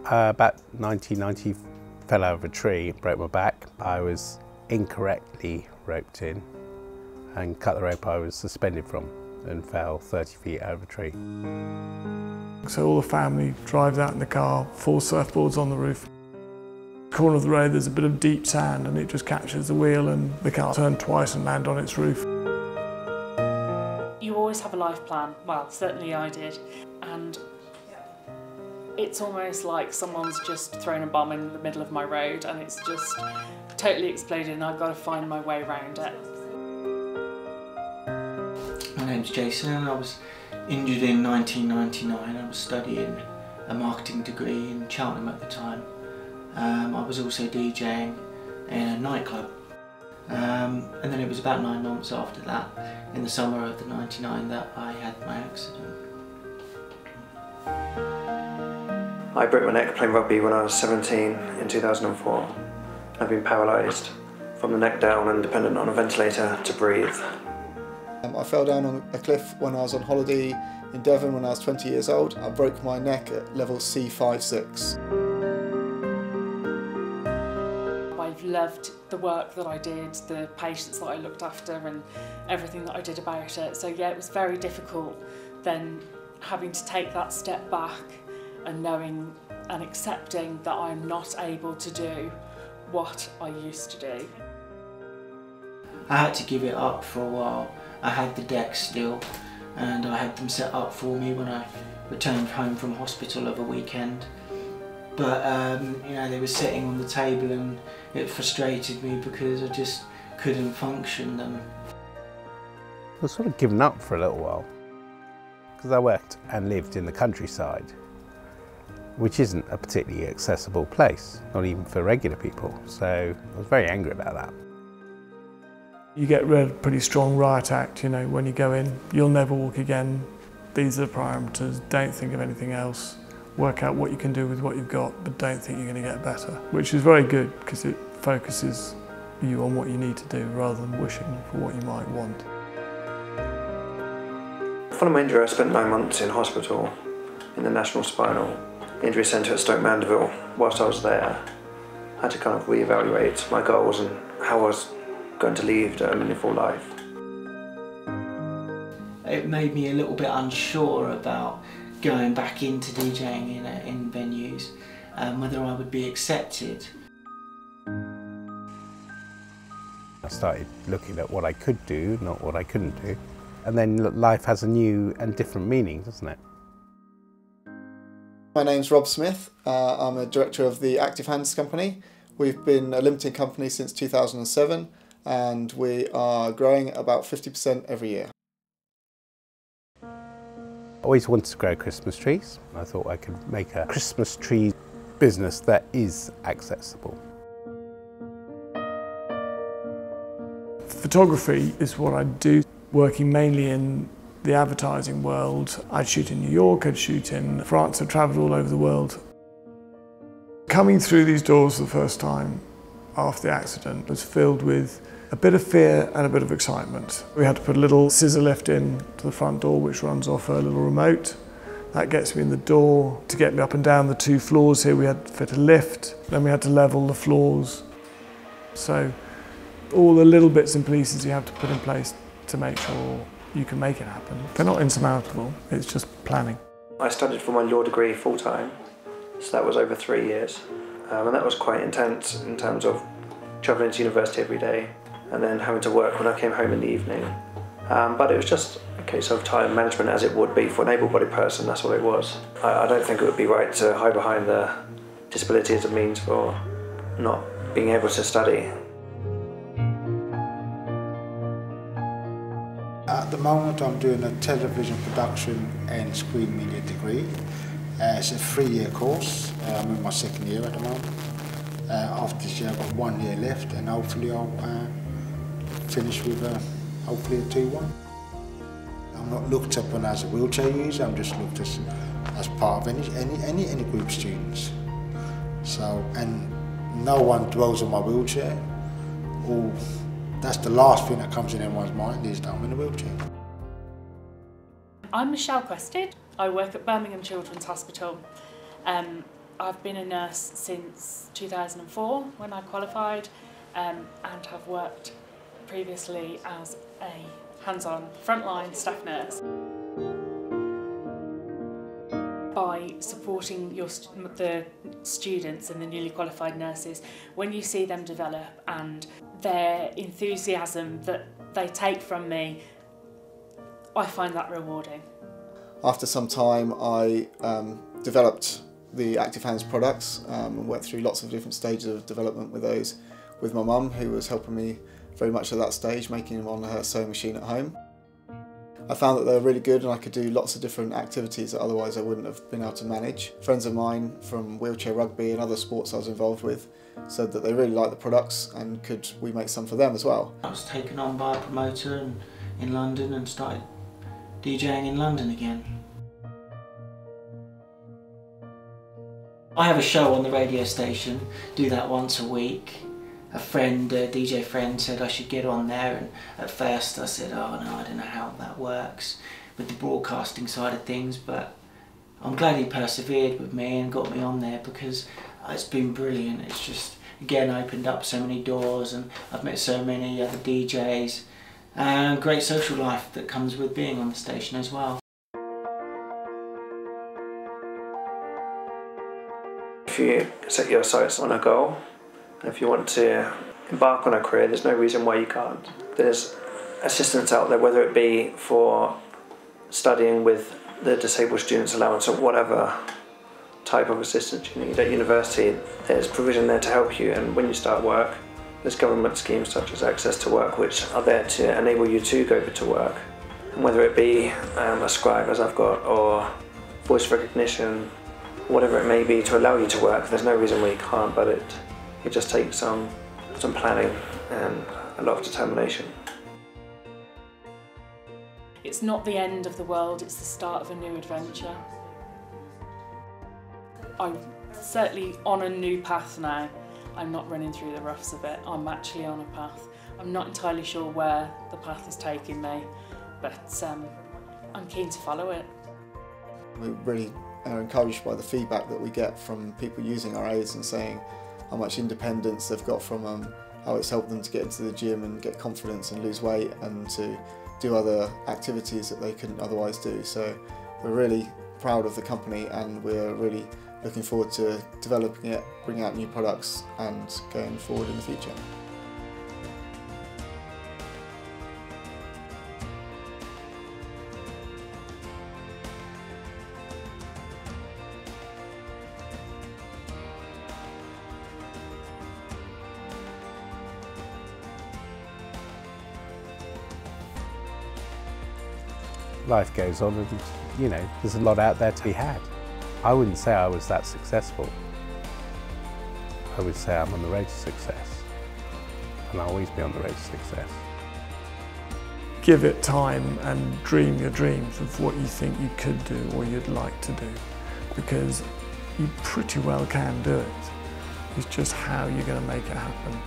About 1990, fell out of a tree, broke my back. I was incorrectly roped in and cut the rope I was suspended from and fell 30 feet out of a tree. So all the family drives out in the car, 4 surfboards on the roof. Corner of the road there's a bit of deep sand and it just catches the wheel and the car turned twice and landed on its roof. You always have a life plan, well certainly I did, and it's almost like someone's just thrown a bomb in the middle of my road and it's just totally exploded and I've got to find my way around it. My name's Jason and I was injured in 1999. I was studying a marketing degree in Cheltenham at the time. I was also DJing in a nightclub. And then it was about 9 months after that, in the summer of the 99, that I had my accident. I broke my neck playing rugby when I was 17 in 2004. I've been paralysed from the neck down and dependent on a ventilator to breathe. I fell down on a cliff when I was on holiday in Devon when I was 20 years old. I broke my neck at level C5-6. I've loved the work that I did, the patients that I looked after and everything that I did about it. So yeah, it was very difficult then having to take that step back and knowing and accepting that I'm not able to do what I used to do. I had to give it up for a while. I had the decks still and I had them set up for me when I returned home from hospital of a weekend. But you know, they were sitting on the table and it frustrated me because I just couldn't function them. I was sort of given up for a little while because I worked and lived in the countryside, which isn't a particularly accessible place, not even for regular people. So I was very angry about that. You get a pretty strong riot act, you know, when you go in. You'll never walk again. These are the parameters. Don't think of anything else. Work out what you can do with what you've got, but don't think you're going to get better, which is very good because it focuses you on what you need to do rather than wishing for what you might want. Following my injury, I spent 9 months in hospital in the National Spinal Injury Centre at Stoke Mandeville. Whilst I was there, I had to kind of reevaluate my goals and how I was going to lead a meaningful life. It made me a little bit unsure about going back into DJing in venues, whether I would be accepted. I started looking at what I could do, not what I couldn't do. And then life has a new and different meaning, doesn't it? My name's Rob Smith. I'm a director of the Active Hands company. We've been a limited company since 2007 and we are growing about 50% every year. I always wanted to grow Christmas trees. I thought I could make a Christmas tree business that is accessible. Photography is what I do, working mainly in the advertising world. I'd shoot in New York, I'd shoot in France, I'd travelled all over the world. Coming through these doors for the first time after the accident was filled with a bit of fear and a bit of excitement. We had to put a little scissor lift in to the front door which runs off a little remote. That gets me in the door. To get me up and down the 2 floors here we had to fit a lift, then we had to level the floors. So all the little bits and pieces you have to put in place to make sure you can make it happen. They're not insurmountable, it's just planning. I studied for my law degree full-time, so that was over 3 years. And that was quite intense in terms of travelling to university every day and then having to work when I came home in the evening. But it was just a case of time management, as it would be for an able-bodied person. That's all it was. I don't think it would be right to hide behind the disability as a means for not being able to study. At the moment I'm doing a television production and screen media degree. It's a 3-year course. I'm in my 2nd year at the moment. After this year I've got 1 year left and hopefully I'll finish with hopefully a 2-1. I'm not looked upon as a wheelchair user, I'm just looked as part of any group students. So, and no one dwells on my wheelchair. That's the last thing that comes in everyone's mind is that I'm in a wheelchair. I'm Michelle Quested. I work at Birmingham Children's Hospital. I've been a nurse since 2004 when I qualified, and have worked previously as a hands-on frontline staff nurse. By supporting the students and the newly qualified nurses, when you see them develop and their enthusiasm that they take from me, I find that rewarding. After some time I developed the Active Hands products and went through lots of different stages of development with those with my mum, who was helping me very much at that stage, making them on her sewing machine at home. I found that they were really good and I could do lots of different activities that otherwise I wouldn't have been able to manage. Friends of mine from wheelchair rugby and other sports I was involved with said that they really liked the products and could we make some for them as well. I was taken on by a promoter in London and started DJing in London again. I have a show on the radio station, do that once a week. A friend, a DJ friend, said I should get on there, and at first I said, oh no, I don't know how that works with the broadcasting side of things, but I'm glad he persevered with me and got me on there because it's been brilliant. It's just, again, opened up so many doors and I've met so many other DJs and great social life that comes with being on the station as well. If you set your sights on a goal, if you want to embark on a career, there's no reason why you can't. There's assistance out there, whether it be for studying with the disabled students allowance or whatever type of assistance you need at university. There's provision there to help you, and when you start work, there's government schemes such as Access to Work which are there to enable you to go to work. And whether it be a scribe as I've got, or voice recognition, whatever it may be to allow you to work, there's no reason why you can't, but it just takes some planning and a lot of determination. It's not the end of the world, it's the start of a new adventure. I'm certainly on a new path now. I'm not running through the roughs of it, I'm actually on a path. I'm not entirely sure where the path is taking me, but I'm keen to follow it. We really are encouraged by the feedback that we get from people using our aids and saying how much independence they've got from them, how it's helped them to get into the gym and get confidence and lose weight and to do other activities that they couldn't otherwise do. So we're really proud of the company and we're really looking forward to developing it, bringing out new products and going forward in the future. Life goes on and, you know, there's a lot out there to be had. I wouldn't say I was that successful. I would say I'm on the road to success, and I'll always be on the road to success. Give it time and dream your dreams of what you think you could do or you'd like to do, because you pretty well can do it. It's just how you're going to make it happen.